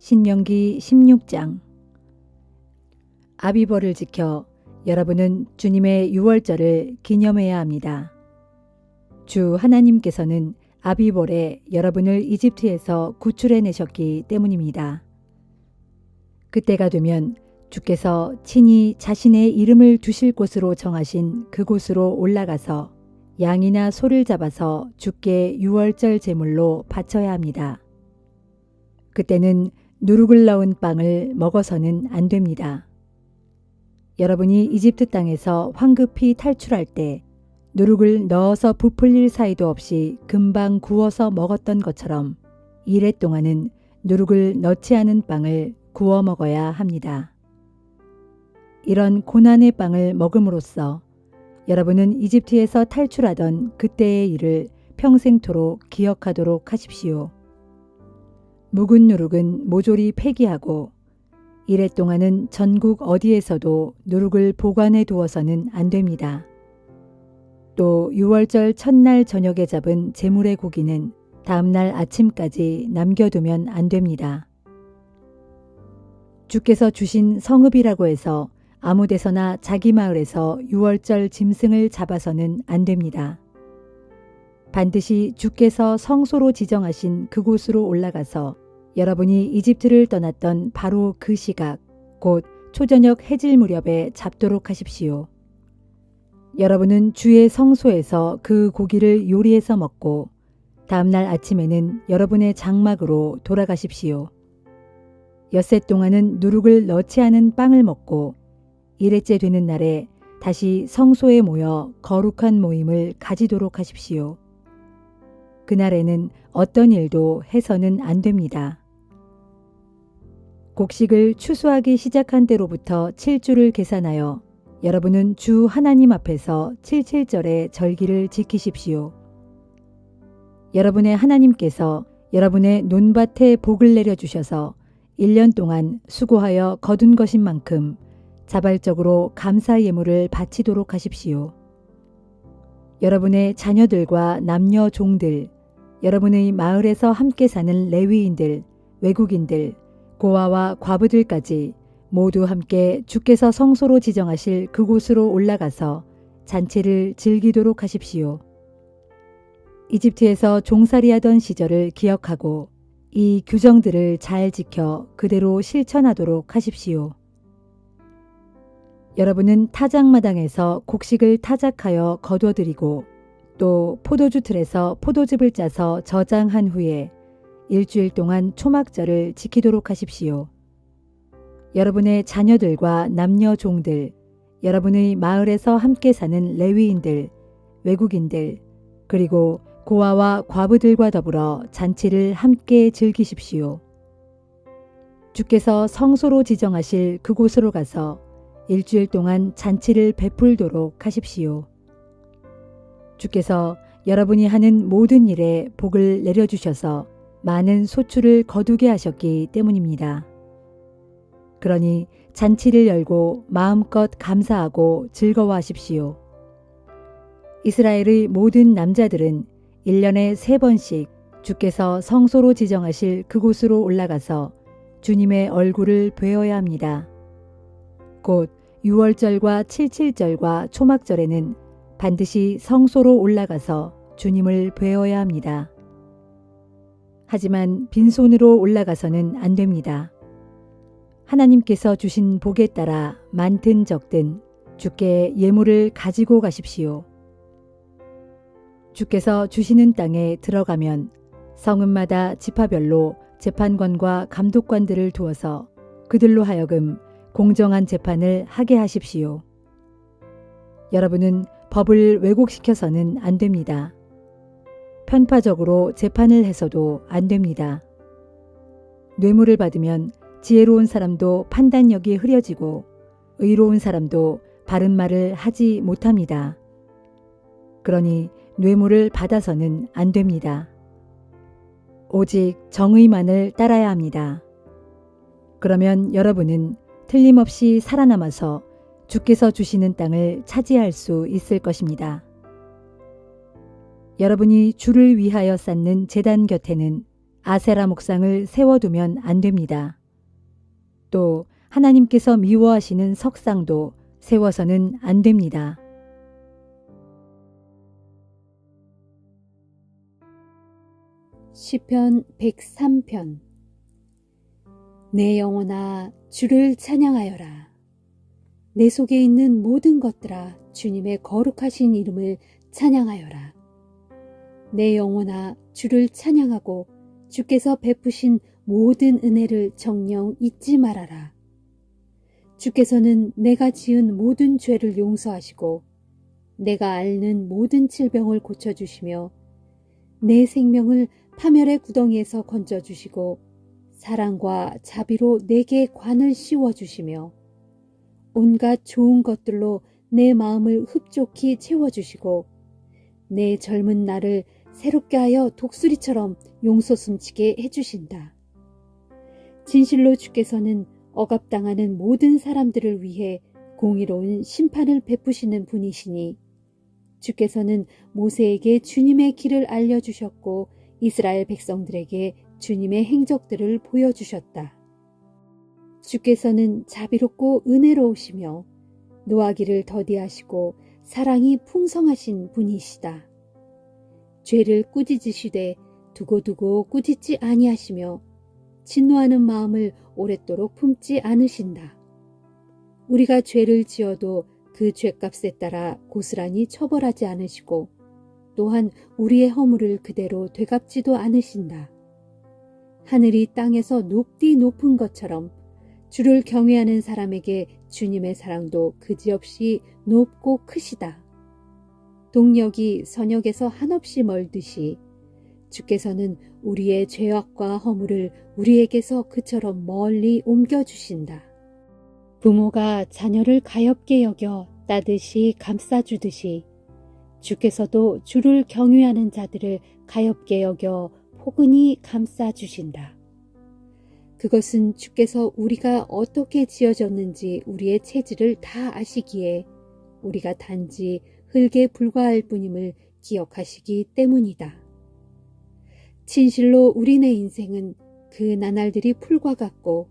신명기 16장. 아비벌을 지켜 여러분은 주님의 유월절을 기념해야 합니다. 주 하나님께서는 아비벌에 여러분을 이집트에서 구출해 내셨기 때문입니다. 그때가 되면 주께서 친히 자신의 이름을 두실 곳으로 정하신 그곳으로 올라가서 양이나 소를 잡아서 주께 유월절 제물로 바쳐야 합니다. 그때는 누룩을 넣은 빵을 먹어서는 안 됩니다. 여러분이 이집트 땅에서 황급히 탈출할 때 누룩을 넣어서 부풀릴 사이도 없이 금방 구워서 먹었던 것처럼 이래 동안은 누룩을 넣지 않은 빵을 구워 먹어야 합니다. 이런 고난의 빵을 먹음으로써 여러분은 이집트에서 탈출하던 그때의 일을 평생토록 기억하도록 하십시오. 묵은 누룩은 모조리 폐기하고 이래 동안은 전국 어디에서도 누룩을 보관해 두어서는 안 됩니다. 또 유월절 첫날 저녁에 잡은 제물의 고기는 다음날 아침까지 남겨두면 안 됩니다. 주께서 주신 성읍이라고 해서 아무 데서나 자기 마을에서 유월절 짐승을 잡아서는 안 됩니다. 반드시 주께서 성소로 지정하신 그곳으로 올라가서 여러분이 이집트를 떠났던 바로 그 시각, 곧 초저녁 해질 무렵에 잡도록 하십시오. 여러분은 주의 성소에서 그 고기를 요리해서 먹고 다음날 아침에는 여러분의 장막으로 돌아가십시오. 엿새 동안은 누룩을 넣지 않은 빵을 먹고 일회째 되는 날에 다시 성소에 모여 거룩한 모임을 가지도록 하십시오. 그날에는 어떤 일도 해서는 안 됩니다. 곡식을 추수하기 시작한 때로부터 7주를 계산하여 여러분은 주 하나님 앞에서 77절의 절기를 지키십시오. 여러분의 하나님께서 여러분의 논밭에 복을 내려주셔서 1년 동안 수고하여 거둔 것인 만큼 자발적으로 감사 예물을 바치도록 하십시오. 여러분의 자녀들과 남녀 종들, 여러분의 마을에서 함께 사는 레위인들, 외국인들, 고아와 과부들까지 모두 함께 주께서 성소로 지정하실 그곳으로 올라가서 잔치를 즐기도록 하십시오. 이집트에서 종살이하던 시절을 기억하고 이 규정들을 잘 지켜 그대로 실천하도록 하십시오. 여러분은 타작마당에서 곡식을 타작하여 거두어들이고 또 포도주 틀에서 포도즙을 짜서 저장한 후에 일주일 동안 초막절을 지키도록 하십시오. 여러분의 자녀들과 남녀 종들, 여러분의 마을에서 함께 사는 레위인들, 외국인들, 그리고 고아와 과부들과 더불어 잔치를 함께 즐기십시오. 주께서 성소로 지정하실 그곳으로 가서 일주일 동안 잔치를 베풀도록 하십시오. 주께서 여러분이 하는 모든 일에 복을 내려주셔서 많은 소출을 거두게 하셨기 때문입니다. 그러니 잔치를 열고 마음껏 감사하고 즐거워하십시오. 이스라엘의 모든 남자들은 1년에 3번씩 주께서 성소로 지정하실 그곳으로 올라가서 주님의 얼굴을 뵈어야 합니다. 곧 유월절과 77절과 초막절에는 반드시 성소로 올라가서 주님을 뵈어야 합니다. 하지만 빈손으로 올라가서는 안 됩니다. 하나님께서 주신 복에 따라 많든 적든 주께 예물을 가지고 가십시오. 주께서 주시는 땅에 들어가면 성읍마다 지파별로 재판관과 감독관들을 두어서 그들로 하여금 공정한 재판을 하게 하십시오. 여러분은 법을 왜곡시켜서는 안 됩니다. 편파적으로 재판을 해서도 안 됩니다. 뇌물을 받으면 지혜로운 사람도 판단력이 흐려지고 의로운 사람도 바른 말을 하지 못합니다. 그러니 뇌물을 받아서는 안 됩니다. 오직 정의만을 따라야 합니다. 그러면 여러분은 틀림없이 살아남아서 주께서 주시는 땅을 차지할 수 있을 것입니다. 여러분이 주를 위하여 쌓는 제단 곁에는 아세라 목상을 세워두면 안 됩니다. 또 하나님께서 미워하시는 석상도 세워서는 안 됩니다. 시편 103편. 내 영혼아 주를 찬양하여라. 내 속에 있는 모든 것들아 주님의 거룩하신 이름을 찬양하여라. 내 영혼아 주를 찬양하고 주께서 베푸신 모든 은혜를 정녕 잊지 말아라. 주께서는 내가 지은 모든 죄를 용서하시고 내가 앓는 모든 질병을 고쳐주시며 내 생명을 파멸의 구덩이에서 건져주시고 사랑과 자비로 내게 관을 씌워주시며 온갖 좋은 것들로 내 마음을 흡족히 채워주시고 내 젊은 날을 새롭게 하여 독수리처럼 용솟음치게 해주신다. 진실로 주께서는 억압당하는 모든 사람들을 위해 공의로운 심판을 베푸시는 분이시니 주께서는 모세에게 주님의 길을 알려주셨고 이스라엘 백성들에게 주님의 행적들을 보여주셨다. 주께서는 자비롭고 은혜로우시며 노하기를 더디하시고 사랑이 풍성하신 분이시다. 죄를 꾸짖으시되 두고두고 꾸짖지 아니하시며 진노하는 마음을 오랫도록 품지 않으신다. 우리가 죄를 지어도 그 죄값에 따라 고스란히 처벌하지 않으시고 또한 우리의 허물을 그대로 되갚지도 않으신다. 하늘이 땅에서 높디 높은 것처럼 주를 경외하는 사람에게 주님의 사랑도 그지없이 높고 크시다. 동력이 선역에서 한없이 멀듯이 주께서는 우리의 죄악과 허물을 우리에게서 그처럼 멀리 옮겨주신다. 부모가 자녀를 가엾게 여겨 따뜻이 감싸주듯이 주께서도 주를 경외하는 자들을 가엾게 여겨 포근히 감싸주신다. 그것은 주께서 우리가 어떻게 지어졌는지 우리의 체질을 다 아시기에 우리가 단지 흙에 불과할 뿐임을 기억하시기 때문이다. 진실로 우리네 인생은 그 나날들이 풀과 같고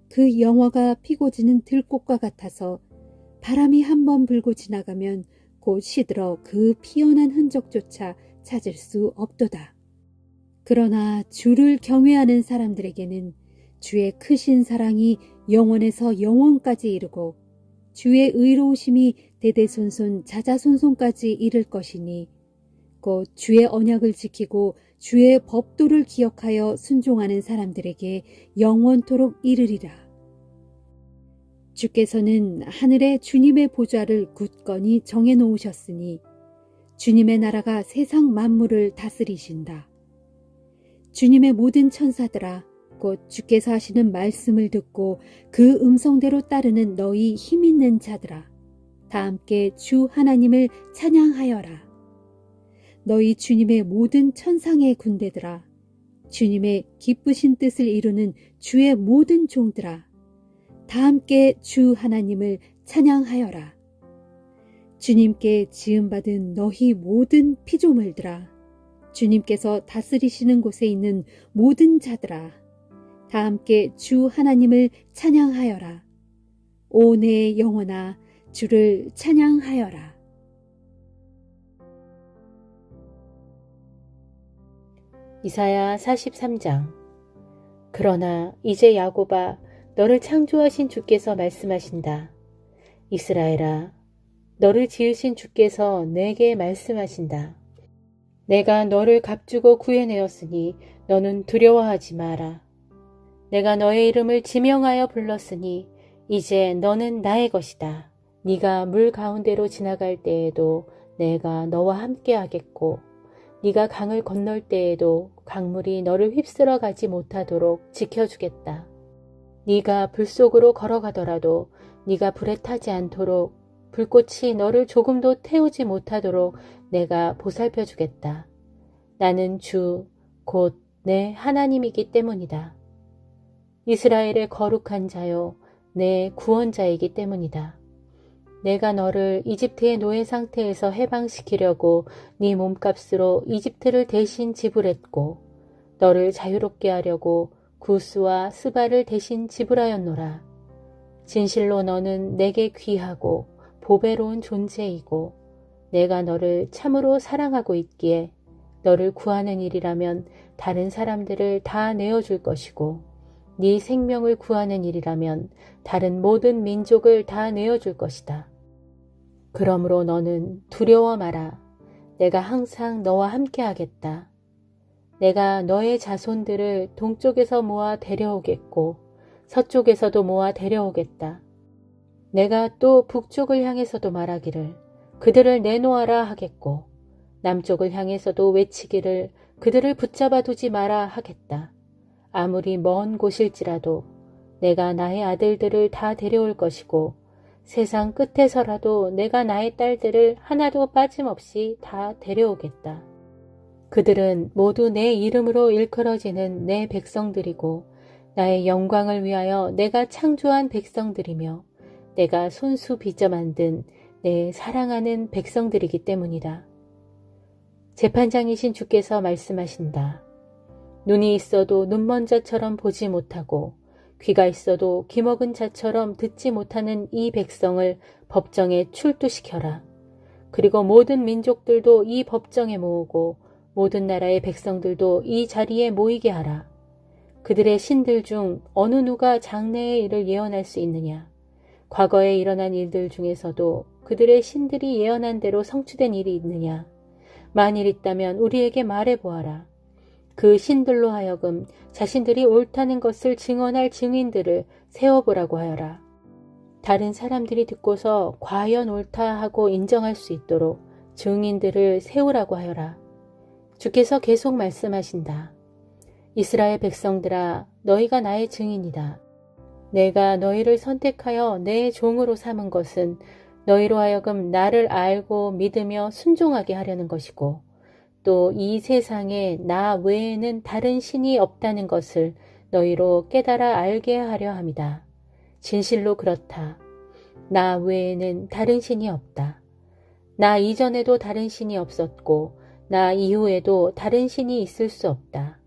그 영화가 피고 지는 들꽃과 같아서 바람이 한번 불고 지나가면 곧 시들어 그 피어난 흔적조차 찾을 수 없도다. 그러나 주를 경외하는 사람들에게는 주의 크신 사랑이 영원에서 영원까지 이르고 주의 의로우심이 대대손손 자자손손까지 이를 것이니 곧 주의 언약을 지키고 주의 법도를 기억하여 순종하는 사람들에게 영원토록 이르리라. 주께서는 하늘에 주님의 보좌를 굳건히 정해놓으셨으니 주님의 나라가 세상 만물을 다스리신다. 주님의 모든 천사들아 곧 주께서 하시는 말씀을 듣고 그 음성대로 따르는 너희 힘있는 자들아 다 함께 주 하나님을 찬양하여라. 너희 주님의 모든 천상의 군대들아 주님의 기쁘신 뜻을 이루는 주의 모든 종들아 다 함께 주 하나님을 찬양하여라. 주님께 지음받은 너희 모든 피조물들아 주님께서 다스리시는 곳에 있는 모든 자들아 다 함께 주 하나님을 찬양하여라. 오 내 영혼아 주를 찬양하여라. 이사야 43장. 그러나 이제 야곱아 너를 창조하신 주께서 말씀하신다. 이스라엘아 너를 지으신 주께서 내게 말씀하신다. 내가 너를 값주고 구해내었으니 너는 두려워하지 마라. 내가 너의 이름을 지명하여 불렀으니 이제 너는 나의 것이다. 네가 물 가운데로 지나갈 때에도 내가 너와 함께 하겠고 네가 강을 건널 때에도 강물이 너를 휩쓸어 가지 못하도록 지켜주겠다. 네가 불 속으로 걸어가더라도 네가 불에 타지 않도록 불꽃이 너를 조금도 태우지 못하도록 내가 보살펴 주겠다. 나는 주, 곧 내 하나님이기 때문이다. 이스라엘의 거룩한 자요, 내 구원자이기 때문이다. 내가 너를 이집트의 노예 상태에서 해방시키려고 네 몸값으로 이집트를 대신 지불했고 너를 자유롭게 하려고 구스와 스바를 대신 지불하였노라. 진실로 너는 내게 귀하고 보배로운 존재이고 내가 너를 참으로 사랑하고 있기에 너를 구하는 일이라면 다른 사람들을 다 내어줄 것이고 네 생명을 구하는 일이라면 다른 모든 민족을 다 내어줄 것이다. 그러므로 너는 두려워 마라. 내가 항상 너와 함께 하겠다. 내가 너의 자손들을 동쪽에서 모아 데려오겠고 서쪽에서도 모아 데려오겠다. 내가 또 북쪽을 향해서도 말하기를 그들을 내놓아라 하겠고 남쪽을 향해서도 외치기를 그들을 붙잡아 두지 마라 하겠다. 아무리 먼 곳일지라도 내가 나의 아들들을 다 데려올 것이고 세상 끝에서라도 내가 나의 딸들을 하나도 빠짐없이 다 데려오겠다. 그들은 모두 내 이름으로 일컬어지는 내 백성들이고 나의 영광을 위하여 내가 창조한 백성들이며 내가 손수 빚어 만든 내 사랑하는 백성들이기 때문이다. 재판장이신 주께서 말씀하신다. 눈이 있어도 눈먼 자처럼 보지 못하고 귀가 있어도 귀먹은 자처럼 듣지 못하는 이 백성을 법정에 출두시켜라. 그리고 모든 민족들도 이 법정에 모으고 모든 나라의 백성들도 이 자리에 모이게 하라. 그들의 신들 중 어느 누가 장래의 일을 예언할 수 있느냐? 과거에 일어난 일들 중에서도 그들의 신들이 예언한 대로 성취된 일이 있느냐? 만일 있다면 우리에게 말해보아라. 그 신들로 하여금 자신들이 옳다는 것을 증언할 증인들을 세워보라고 하여라. 다른 사람들이 듣고서 과연 옳다 하고 인정할 수 있도록 증인들을 세우라고 하여라. 주께서 계속 말씀하신다. 이스라엘 백성들아, 너희가 나의 증인이다. 내가 너희를 선택하여 내 종으로 삼은 것은 너희로 하여금 나를 알고 믿으며 순종하게 하려는 것이고 또 이 세상에 나 외에는 다른 신이 없다는 것을 너희로 깨달아 알게 하려 함이다. 진실로 그렇다. 나 외에는 다른 신이 없다. 나 이전에도 다른 신이 없었고 나 이후에도 다른 신이 있을 수 없다.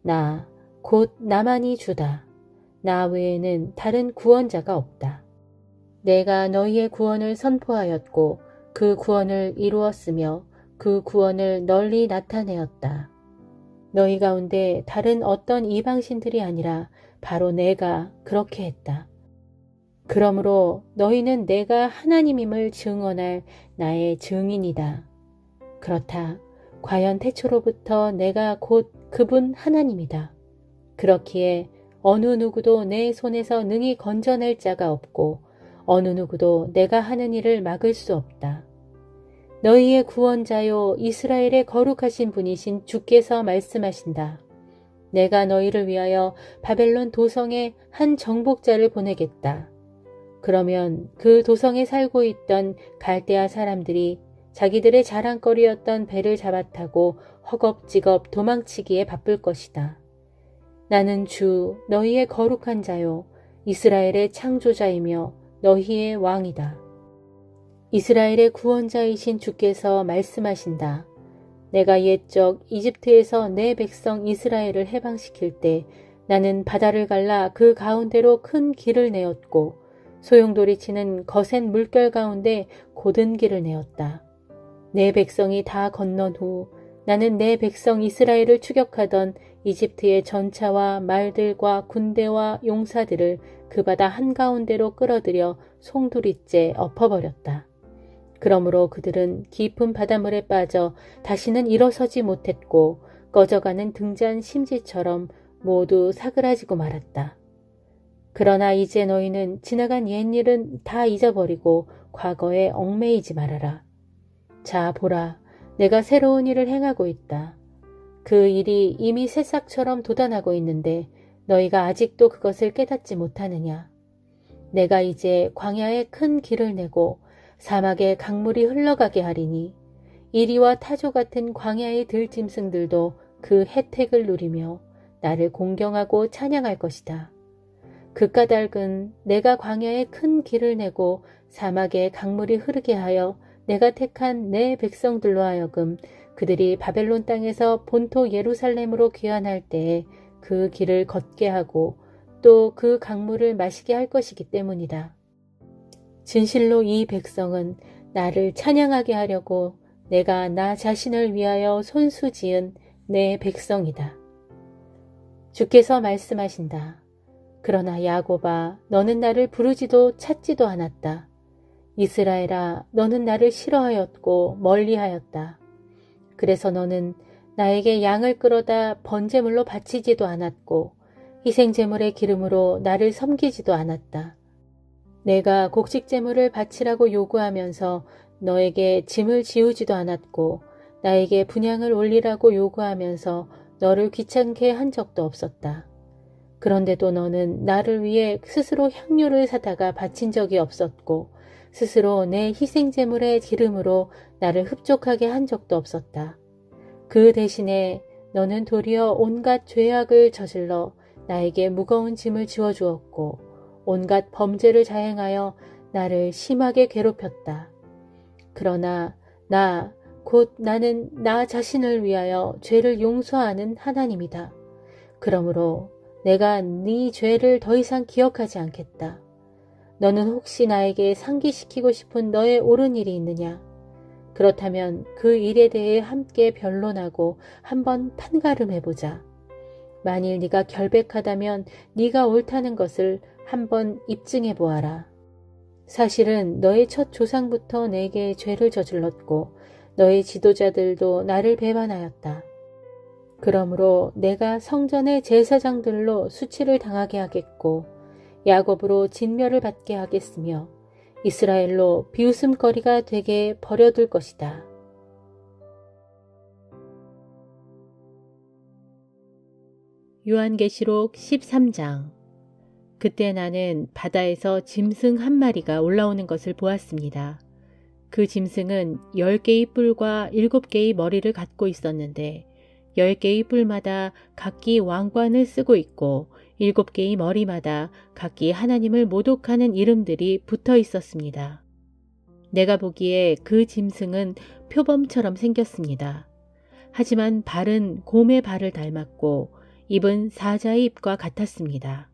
나 곧 나만이 주다. 나 외에는 다른 구원자가 없다. 내가 너희의 구원을 선포하였고 그 구원을 이루었으며 그 구원을 널리 나타내었다. 너희 가운데 다른 어떤 이방신들이 아니라 바로 내가 그렇게 했다. 그러므로 너희는 내가 하나님임을 증언할 나의 증인이다. 그렇다. 과연 태초로부터 내가 곧 그분 하나님이다. 그렇기에 어느 누구도 내 손에서 능히 건져낼 자가 없고 어느 누구도 내가 하는 일을 막을 수 없다. 너희의 구원자요 이스라엘의 거룩하신 분이신 주께서 말씀하신다. 내가 너희를 위하여 바벨론 도성에 한 정복자를 보내겠다. 그러면 그 도성에 살고 있던 갈대아 사람들이 자기들의 자랑거리였던 배를 잡아타고 허겁지겁 도망치기에 바쁠 것이다. 나는 주 너희의 거룩한 자요 이스라엘의 창조자이며 너희의 왕이다. 이스라엘의 구원자이신 주께서 말씀하신다. 내가 옛적 이집트에서 내 백성 이스라엘을 해방시킬 때 나는 바다를 갈라 그 가운데로 큰 길을 내었고 소용돌이 치는 거센 물결 가운데 곧은 길을 내었다. 내 백성이 다 건넌 후 나는 내 백성 이스라엘을 추격하던 이집트의 전차와 말들과 군대와 용사들을 그 바다 한가운데로 끌어들여 송두리째 엎어버렸다. 그러므로 그들은 깊은 바닷물에 빠져 다시는 일어서지 못했고 꺼져가는 등잔 심지처럼 모두 사그라지고 말았다. 그러나 이제 너희는 지나간 옛일은 다 잊어버리고 과거에 얽매이지 말아라. 자, 보라, 내가 새로운 일을 행하고 있다. 그 일이 이미 새싹처럼 돋아나고 있는데 너희가 아직도 그것을 깨닫지 못하느냐. 내가 이제 광야에 큰 길을 내고 사막에 강물이 흘러가게 하리니 이리와 타조 같은 광야의 들짐승들도 그 혜택을 누리며 나를 공경하고 찬양할 것이다. 그 까닭은 내가 광야에 큰 길을 내고 사막에 강물이 흐르게 하여 내가 택한 내 백성들로 하여금 그들이 바벨론 땅에서 본토 예루살렘으로 귀환할 때에 그 길을 걷게 하고 또 그 강물을 마시게 할 것이기 때문이다. 진실로 이 백성은 나를 찬양하게 하려고 내가 나 자신을 위하여 손수 지은 내 백성이다. 주께서 말씀하신다. 그러나 야곱아, 너는 나를 부르지도 찾지도 않았다. 이스라엘아, 너는 나를 싫어하였고 멀리하였다. 그래서 너는 나에게 양을 끌어다 번제물로 바치지도 않았고 희생제물의 기름으로 나를 섬기지도 않았다. 내가 곡식제물을 바치라고 요구하면서 너에게 짐을 지우지도 않았고 나에게 분향을 올리라고 요구하면서 너를 귀찮게 한 적도 없었다. 그런데도 너는 나를 위해 스스로 향료를 사다가 바친 적이 없었고 스스로 내 희생제물의 기름으로 나를 흡족하게 한 적도 없었다. 그 대신에 너는 도리어 온갖 죄악을 저질러 나에게 무거운 짐을 지워주었고 온갖 범죄를 자행하여 나를 심하게 괴롭혔다. 그러나 곧 나는 나 자신을 위하여 죄를 용서하는 하나님이다. 그러므로 내가 네 죄를 더 이상 기억하지 않겠다. 너는 혹시 나에게 상기시키고 싶은 너의 옳은 일이 있느냐? 그렇다면 그 일에 대해 함께 변론하고 한번 판가름해보자. 만일 네가 결백하다면 네가 옳다는 것을 한번 입증해보아라. 사실은 너의 첫 조상부터 내게 죄를 저질렀고 너의 지도자들도 나를 배반하였다. 그러므로 내가 성전의 제사장들로 수치를 당하게 하겠고 야곱으로 진멸을 받게 하겠으며 이스라엘로 비웃음거리가 되게 버려둘 것이다. 요한계시록 13장. 그때 나는 바다에서 짐승 한 마리가 올라오는 것을 보았습니다. 그 짐승은 10개의 뿔과 7개의 머리를 갖고 있었는데 10개의 뿔마다 각기 왕관을 쓰고 있고 7개의 머리마다 각기 하나님을 모독하는 이름들이 붙어 있었습니다. 내가 보기에 그 짐승은 표범처럼 생겼습니다. 하지만 발은 곰의 발을 닮았고 입은 사자의 입과 같았습니다.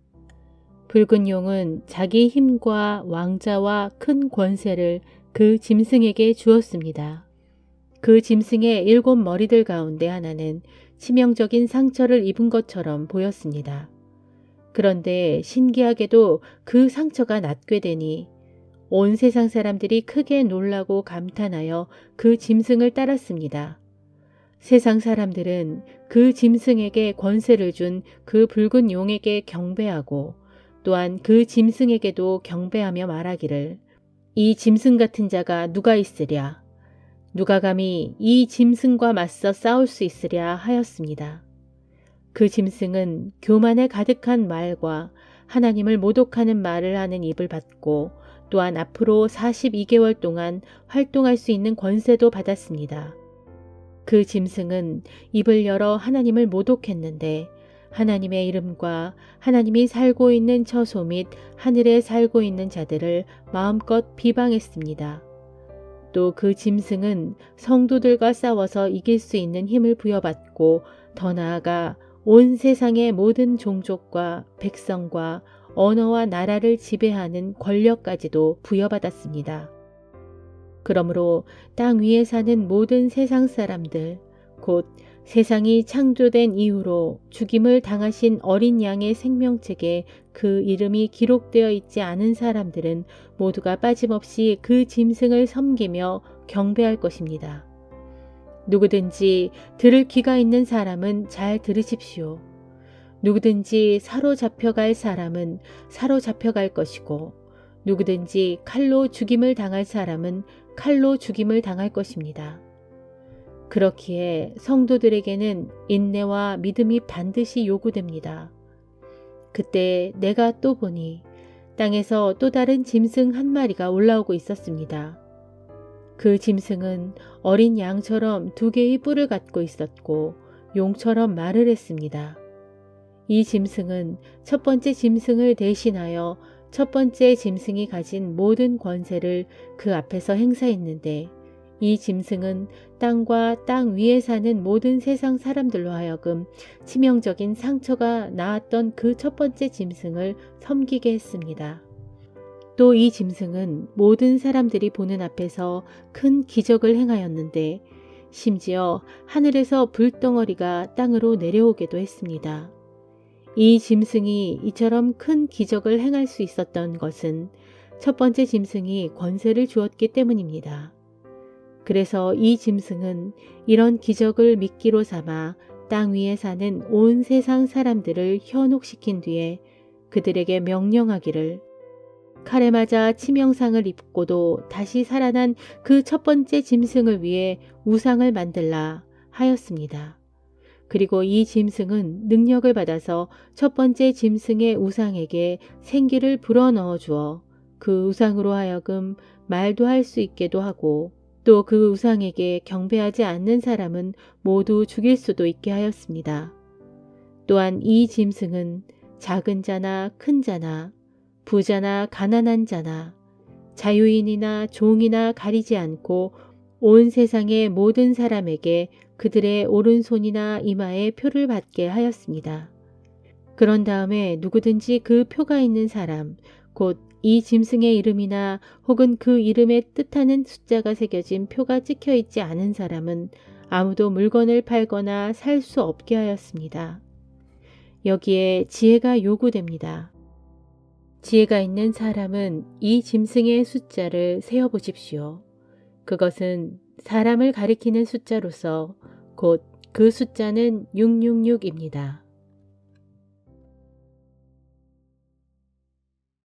붉은 용은 자기 힘과 왕자와 큰 권세를 그 짐승에게 주었습니다. 그 짐승의 7 머리들 가운데 하나는 치명적인 상처를 입은 것처럼 보였습니다. 그런데 신기하게도 그 상처가 낫게 되니 온 세상 사람들이 크게 놀라고 감탄하여 그 짐승을 따랐습니다. 세상 사람들은 그 짐승에게 권세를 준 그 붉은 용에게 경배하고 또한 그 짐승에게도 경배하며 말하기를 이 짐승 같은 자가 누가 있으랴? 누가 감히 이 짐승과 맞서 싸울 수 있으랴 하였습니다. 그 짐승은 교만에 가득한 말과 하나님을 모독하는 말을 하는 입을 받고 또한 앞으로 42개월 동안 활동할 수 있는 권세도 받았습니다. 그 짐승은 입을 열어 하나님을 모독했는데 하나님의 이름과 하나님이 살고 있는 처소 및 하늘에 살고 있는 자들을 마음껏 비방했습니다. 또 그 짐승은 성도들과 싸워서 이길 수 있는 힘을 부여받고 더 나아가 온 세상의 모든 종족과 백성과 언어와 나라를 지배하는 권력까지도 부여받았습니다. 그러므로 땅 위에 사는 모든 세상 사람들, 곧 세상이 창조된 이후로 죽임을 당하신 어린 양의 생명책에 그 이름이 기록되어 있지 않은 사람들은 모두가 빠짐없이 그 짐승을 섬기며 경배할 것입니다. 누구든지 들을 귀가 있는 사람은 잘 들으십시오. 누구든지 사로잡혀갈 사람은 사로잡혀갈 것이고 누구든지 칼로 죽임을 당할 사람은 칼로 죽임을 당할 것입니다. 그렇기에 성도들에게는 인내와 믿음이 반드시 요구됩니다. 그때 내가 또 보니 땅에서 또 다른 짐승 한 마리가 올라오고 있었습니다. 그 짐승은 어린 양처럼 2개의 뿔을 갖고 있었고 용처럼 말을 했습니다. 이 짐승은 첫 번째 짐승을 대신하여 첫 번째 짐승이 가진 모든 권세를 그 앞에서 행사했는데 이 짐승은 땅과 땅 위에 사는 모든 세상 사람들로 하여금 치명적인 상처가 나았던 그 첫 번째 짐승을 섬기게 했습니다. 또 이 짐승은 모든 사람들이 보는 앞에서 큰 기적을 행하였는데 심지어 하늘에서 불덩어리가 땅으로 내려오게도 했습니다. 이 짐승이 이처럼 큰 기적을 행할 수 있었던 것은 첫 번째 짐승이 권세를 주었기 때문입니다. 그래서 이 짐승은 이런 기적을 미끼로 삼아 땅 위에 사는 온 세상 사람들을 현혹시킨 뒤에 그들에게 명령하기를 칼에 맞아 치명상을 입고도 다시 살아난 그 첫 번째 짐승을 위해 우상을 만들라 하였습니다. 그리고 이 짐승은 능력을 받아서 첫 번째 짐승의 우상에게 생기를 불어넣어 주어 그 우상으로 하여금 말도 할 수 있게도 하고 또 그 우상에게 경배하지 않는 사람은 모두 죽일 수도 있게 하였습니다. 또한 이 짐승은 작은 자나 큰 자나 부자나 가난한 자나 자유인이나 종이나 가리지 않고 온 세상의 모든 사람에게 그들의 오른손이나 이마에 표를 받게 하였습니다. 그런 다음에 누구든지 그 표가 있는 사람, 곧 이 짐승의 이름이나 혹은 그 이름에 뜻하는 숫자가 새겨진 표가 찍혀 있지 않은 사람은 아무도 물건을 팔거나 살 수 없게 하였습니다. 여기에 지혜가 요구됩니다. 지혜가 있는 사람은 이 짐승의 숫자를 세어보십시오. 그것은 사람을 가리키는 숫자로서 곧 그 숫자는 666입니다.